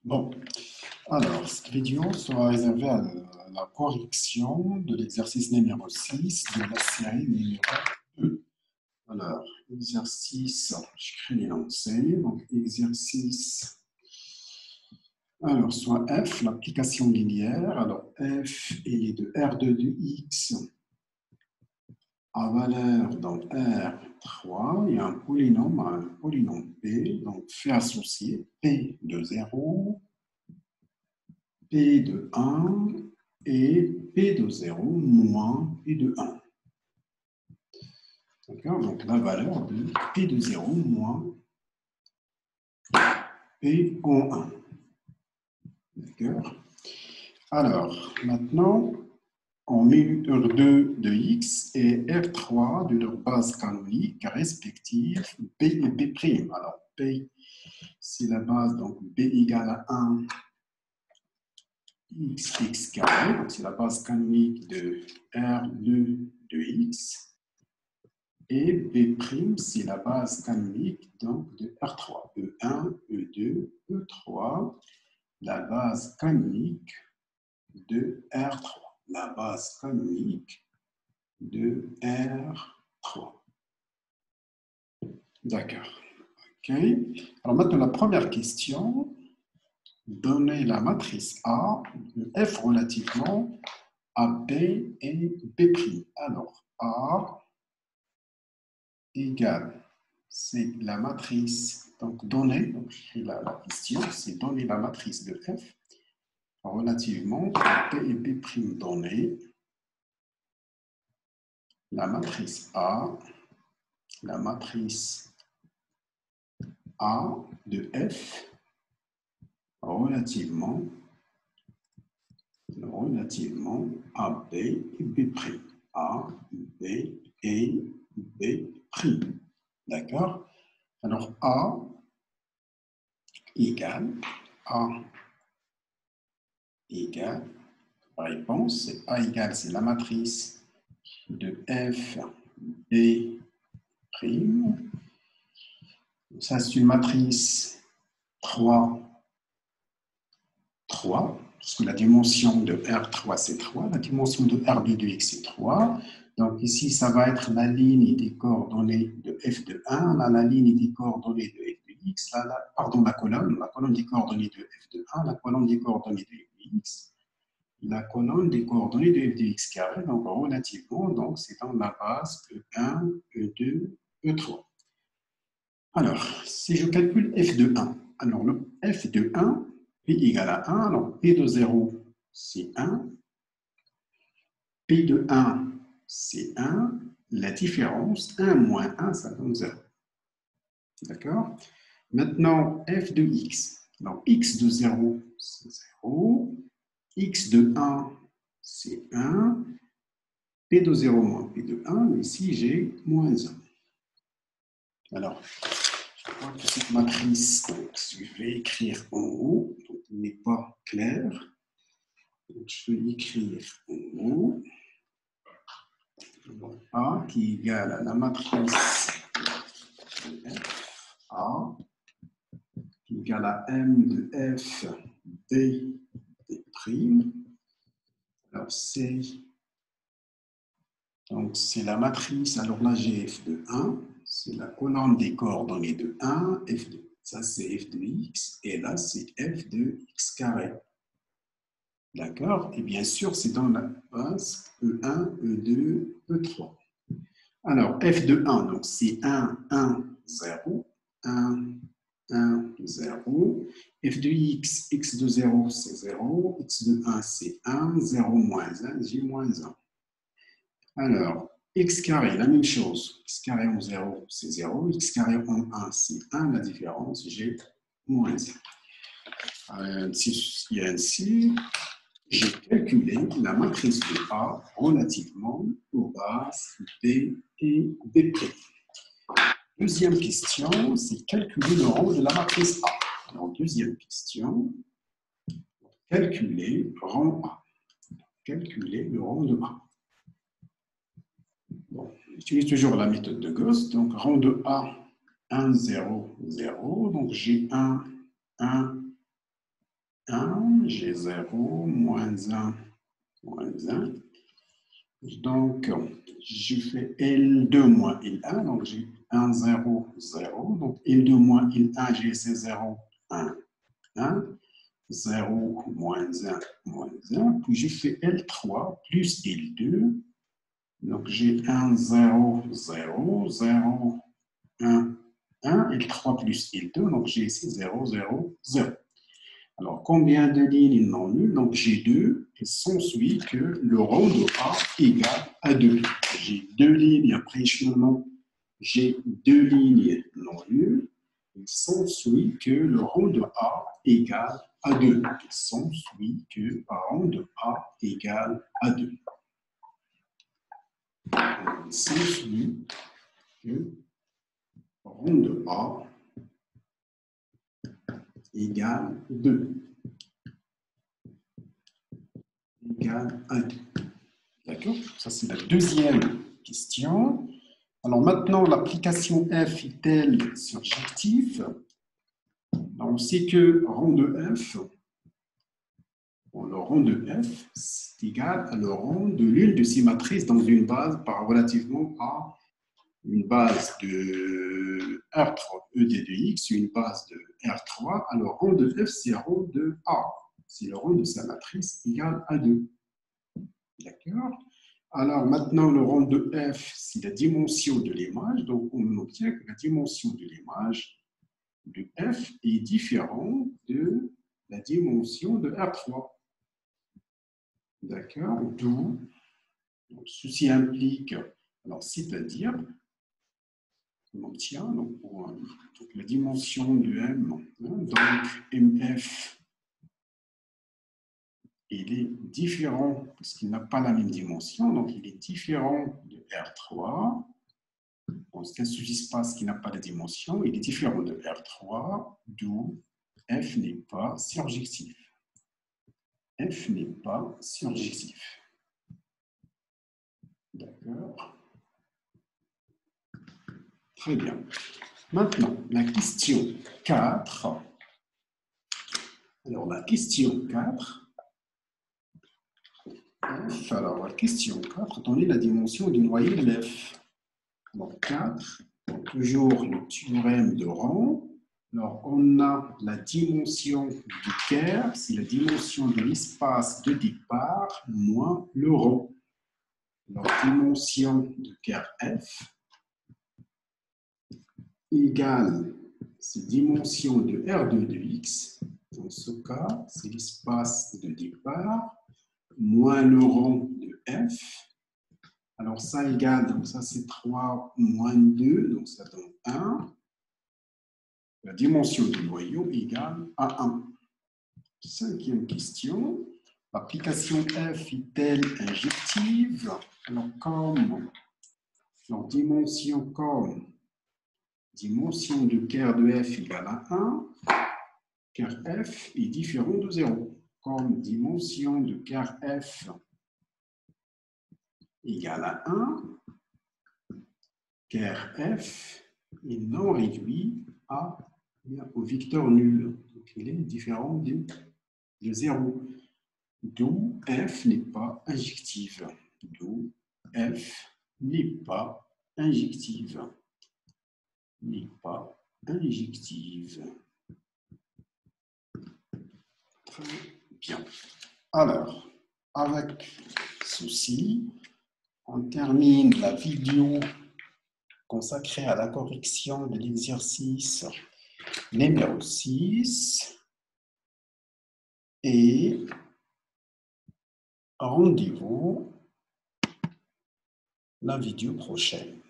Bon, alors, cette vidéo sera réservée à la correction de l'exercice numéro 6 de la série numéro 2. Alors, exercice, je crée l'énoncé, donc exercice, alors, soit F, l'application linéaire, alors F, il est de R2 de X à valeur dans R3, il y a un polynôme P, donc fait associer P de 0, P de 1 et P de 0 moins P de 1. D'accord? Donc la valeur de P de 0 moins P en 1. D'accord? Alors, maintenant, on met R2 de X et R3 de leur base canonique respective P et P'. Alors, P, c'est la base, donc B égale à 1 x carré, donc c'est la base canonique de R2 de X. Et B', c'est la base canonique donc, de R3. E1, E2, E3, la base canonique de R3. La base canonique de R3. D'accord. OK. Alors maintenant, la première question. Donnez la matrice A de F relativement à B et B'. Alors, A égale, c'est la matrice, donc donnée, donc j'écris la question, c'est donner la matrice de F relativement à P et B' donnée, la matrice A de F relativement à B et B'. A, B et B'. D'accord? Alors, A égale, réponse, c'est A égale, c'est la matrice de F, B'. Ça, c'est une matrice 3, parce que la dimension de R3, c'est 3, la dimension de R2 de X, c'est 3. Donc ici, ça va être la ligne des coordonnées de F de 1, là, la ligne des coordonnées de F de X, pardon, la colonne des coordonnées de F de 1, la colonne des coordonnées de F de X, la colonne des coordonnées de F de X carré, donc relativement, donc c'est dans la base E1, E2, E3. Alors, si je calcule F de 1, alors le F de 1, P égale à 1, alors P de 0, c'est 1, P de 1, c'est 1, la différence, 1 moins 1, ça donne 0. D'accord? Maintenant, F de X, alors X de 0, c'est 0, X de 1, c'est 1, P de 0 moins P de 1, ici j'ai moins 1. Alors, je crois que cette matrice, donc, je vais écrire en haut, donc il n'est pas clair. Donc, je vais écrire en haut. Donc, A qui est égal à la matrice de F, A, qui est égal à M de F, D, D'. Alors, c'est la matrice, alors là j'ai F de 1, c'est la colonne des coordonnées de 1, F de, ça c'est F de X, et là c'est F de X carré. D'accord? Et bien sûr, c'est dans la base E1, E2, E3. Alors, F de 1, donc c'est 1, 1, 0, 1, 1, 0. F de X, X de 0, c'est 0. X de 1, c'est 1, 0 moins 1, j'ai moins 1. Alors, X carré, la même chose. X carré en 0, c'est 0. X carré en 1, c'est 1. La différence, j'ai moins 1. Ainsi, j'ai calculé la matrice de A relativement aux bases B et B'. Deuxième question, c'est calculer le rang de la matrice A. Alors, deuxième question, calculer le rang A. Calculer le rang de A. Bon, j'utilise toujours la méthode de Gauss. Donc, rang de A, 1, 0, 0. Donc, j'ai 1, 1, j'ai 0, moins 1, moins 1. Donc, je fais L2 moins L1, donc j'ai 1, 0, 0. Donc, L2 moins L1, j'ai ces 0, 1, 1. 0, moins 1, moins 1. Puis, je fais L3 plus L2. Donc, j'ai 1, 0, 0, 0, 1, 1. L3 plus L2, donc j'ai ici 0, 0, 0. Alors, combien de lignes non nulles? Donc, j'ai 2. Il s'ensuit que le rang de A égale à 2. J'ai 2 lignes après échelonnement. J'ai 2 lignes non nulles. Il s'ensuit que le rang de A égale à 2. Il s'ensuit que le rang de A égale à 2. Il s'ensuit que le rang de A égale 2. Égale à 2. D'accord? Ça, c'est la deuxième question. Alors maintenant, l'application F est-elle surjective? On sait que rang de F, le rang de F, c'est égal à le rang de l'une de ces matrices dans une base par relativement à une base de R3 ED de X, une base de R3. Alors, rang de F, c'est rang de A. C'est le rang de sa matrice égal à 2. D'accord? Alors, maintenant, le rang de F, c'est la dimension de l'image. Donc, on obtient que la dimension de l'image de F est différente de la dimension de R3. D'accord? D'où, ceci implique, alors, c'est-à-dire, on obtient donc, la dimension de M, hein, donc MF, il est différent, parce qu'il n'a pas la même dimension, donc il est différent de R3. Bon, c'est un sous-espace qui n'a pas de dimension, il est différent de R3, d'où F n'est pas surjectif. F n'est pas surjectif. D'accord? Très bien. Maintenant, la question 4. Alors, la question 4. Alors, la question 4, donnez la dimension du noyau de F. Donc, 4, toujours le théorème de rang. Alors, on a la dimension du Kerr, c'est la dimension de l'espace de départ moins le rang. Alors, dimension de Kerr F égale cette dimension de R2 de X. Dans ce cas, c'est l'espace de départ moins le rang de F. Alors, ça égale, donc ça c'est 3 moins 2, donc ça donne 1. La dimension du noyau égale à 1. Cinquième question. L'application F est-elle injective? Alors, comme leur dimension comme dimension de Kerr de F égale à 1, Kerr F est différent de 0. Comme dimension de Kerr F égale à 1, Kerr F est non réduit au vecteur nul. Donc, il est différent de 0. D'où F n'est pas injective. D'où F n'est pas injective. N'est pas injective. Très bien. Alors, avec ceci, on termine la vidéo consacrée à la correction de l'exercice numéro 6 et rendez-vous la vidéo prochaine.